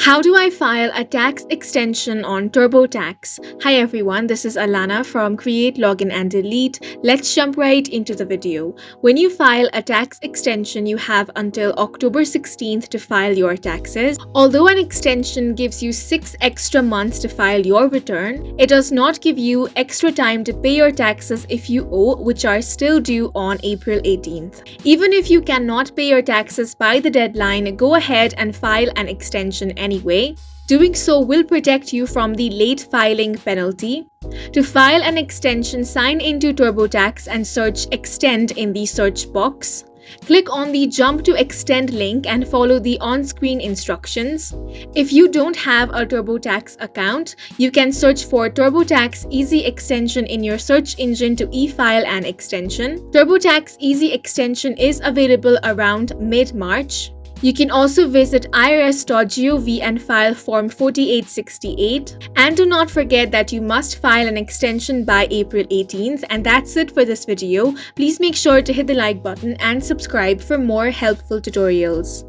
How do I file a tax extension on TurboTax? Hi everyone, this is Alana from Create, Login and Delete. Let's jump right into the video. When you file a tax extension, you have until October 16th to file your taxes. Although an extension gives you 6 extra months to file your return, it does not give you extra time to pay your taxes if you owe, which are still due on April 18th. Even if you cannot pay your taxes by the deadline, go ahead and file an extension anyway. Doing so will protect you from the late filing penalty. To file an extension, sign into TurboTax and search Extend in the search box. Click on the Jump to Extend link and follow the on-screen instructions. If you don't have a TurboTax account, you can search for TurboTax Easy Extension in your search engine to e-file an extension. TurboTax Easy Extension is available around mid-March. You can also visit irs.gov and file Form 4868. And do not forget that you must file an extension by April 18th. And that's it for this video. Please make sure to hit the like button and subscribe for more helpful tutorials.